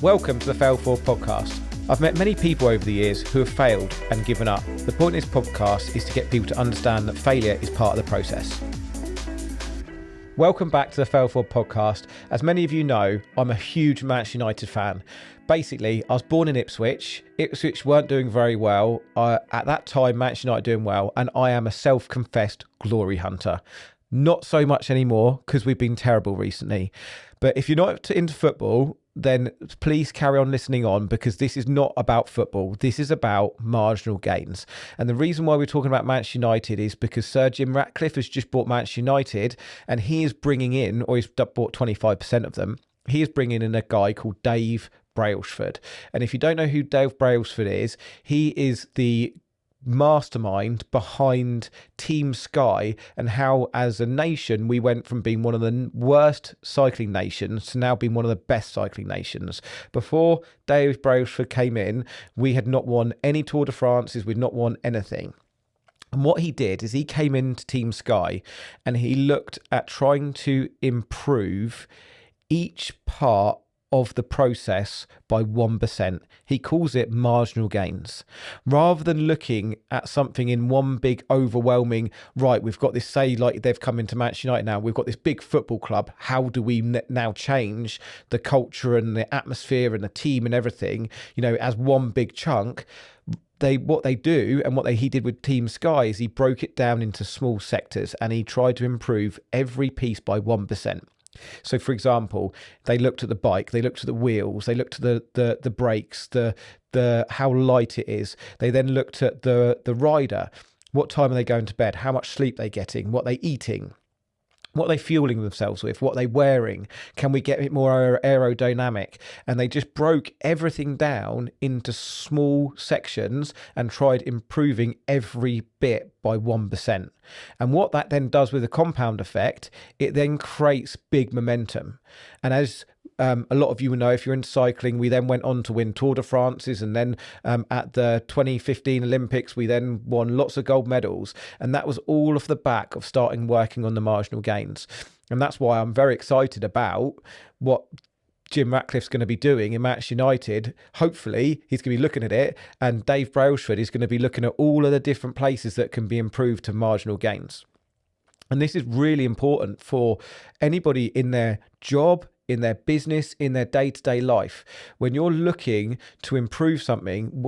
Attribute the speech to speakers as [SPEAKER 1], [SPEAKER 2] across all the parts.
[SPEAKER 1] Welcome to the Fail Forward Podcast. I've met many people over the years who have failed and given up. The point of this podcast is to get people to understand that failure is part of the process. Welcome back to the Fail Forward Podcast. As many of you know, I'm a huge Manchester United fan. Basically, I was born in Ipswich. Ipswich weren't doing very well. At that time, Manchester United doing well, and I am a self-confessed glory hunter. Not so much anymore because we've been terrible recently. But if you're not into football, then please carry on listening on, because this is not about football. This is about marginal gains. And the reason why we're talking about Manchester United is because Sir Jim Ratcliffe has just bought Manchester United, and he is bringing in, or he's bought 25% of them, he is bringing in a guy called Dave Brailsford. And if you don't know who Dave Brailsford is, he is the mastermind behind Team Sky, and how as a nation we went from being one of the worst cycling nations to now being one of the best cycling nations. Before Dave Brailsford came in, we had not won any Tour de France's, we'd not won anything. And what he did is he came into Team Sky and he looked at trying to improve each part of the process by 1%. He calls it marginal gains. Rather than looking at something in one big overwhelming, right, we've got this, say like they've come into Manchester United now, we've got this big football club, how do we now change the culture and the atmosphere and the team and everything, as one big chunk. What they do and what he did with Team Sky is he broke it down into small sectors and he tried to improve every piece by 1%. So, for example, they looked at the bike, they looked at the wheels, they looked at the brakes, the how light it is. They then looked at the rider. What time are they going to bed? How much sleep they're getting? What they eating? What are they fueling themselves with? What are they wearing? Can we get it more aerodynamic? And they just broke everything down into small sections and tried improving every bit by 1%. And what that then does with the compound effect, it then creates big momentum. And as a lot of you will know, if you're into cycling, we then went on to win Tour de France's, and then at the 2015 Olympics, we then won lots of gold medals. And that was all off the back of starting working on the marginal gains. And that's why I'm very excited about what Jim Ratcliffe's going to be doing in Manchester United. Hopefully, he's going to be looking at it, and Dave Brailsford is going to be looking at all of the different places that can be improved to marginal gains. And this is really important for anybody in their job, in their business, in their day-to-day life. When you're looking to improve something,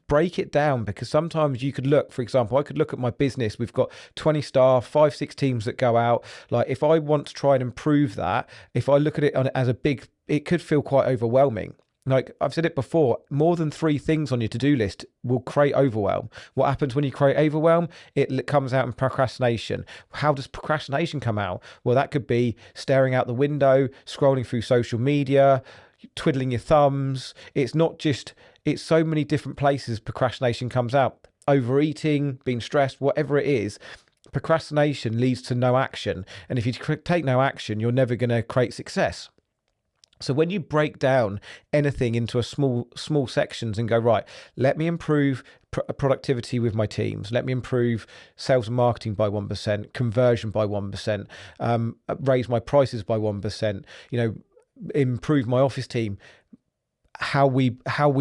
[SPEAKER 1] break it down, because sometimes you could look, for example, I could look at my business. We've got 20 staff, 5-6 teams that go out. Like if I want to try and improve that, if I look at it as a big, it could feel quite overwhelming. Like I've said it before, more than 3 things on your to-do list will create overwhelm. What happens when you create overwhelm? It comes out in procrastination. How does procrastination come out? Well, that could be staring out the window, scrolling through social media, twiddling your thumbs. It's so many different places procrastination comes out. Overeating, being stressed, whatever it is. Procrastination leads to no action. And if you take no action, you're never going to create success. So when you break down anything into a small sections and go, right, let me improve productivity with my teams. Let me improve sales and marketing by 1%, conversion by 1%, raise my prices by 1%, improve my office team. How we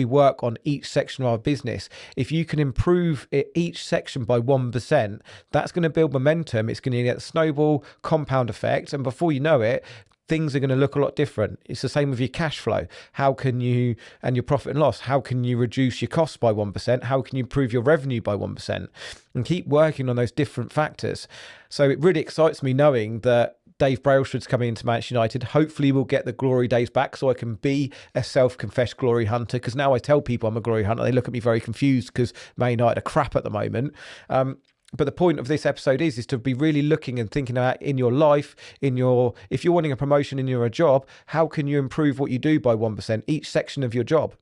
[SPEAKER 1] work on each section of our business. If you can improve each section by 1%, that's going to build momentum. It's going to get the snowball compound effect. And before you know it, things are going to look a lot different. It's the same with your cash flow. How can you, and your profit and loss, how can you reduce your costs by 1%? How can you improve your revenue by 1%? And keep working on those different factors. So it really excites me knowing that Dave Brailsford's coming into Manchester United. Hopefully we'll get the glory days back so I can be a self-confessed glory hunter, because now I tell people I'm a glory hunter, they look at me very confused because Man United are crap at the moment. But the point of this episode is to be really looking and thinking about in your life, if you're wanting a promotion in your job, how can you improve what you do by 1%, each section of your job?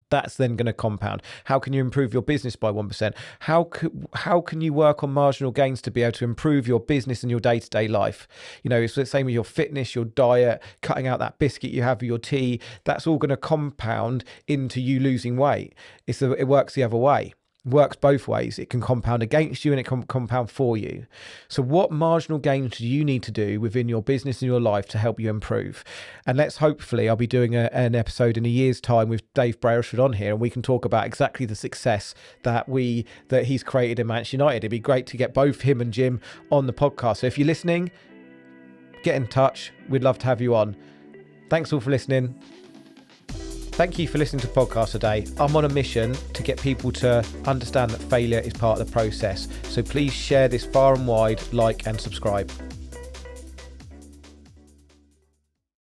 [SPEAKER 1] That's then going to compound. How can you improve your business by 1%? How can you work on marginal gains to be able to improve your business and your day-to-day life? It's the same with your fitness, your diet, cutting out that biscuit you have with your tea. That's all going to compound into you losing weight. It works the other way. works both ways. It can compound against you and it can compound for you. So what marginal gains do you need to do within your business and your life to help you improve? And hopefully I'll be doing an episode in a year's time with Dave Brailsford on here, and we can talk about exactly the success that he's created in Manchester United. It'd be great to get both him and Jim on the podcast. So if you're listening, get in touch. We'd love to have you on. Thanks all for listening. Thank you for listening to the podcast today. I'm on a mission to get people to understand that failure is part of the process. So please share this far and wide, like and subscribe.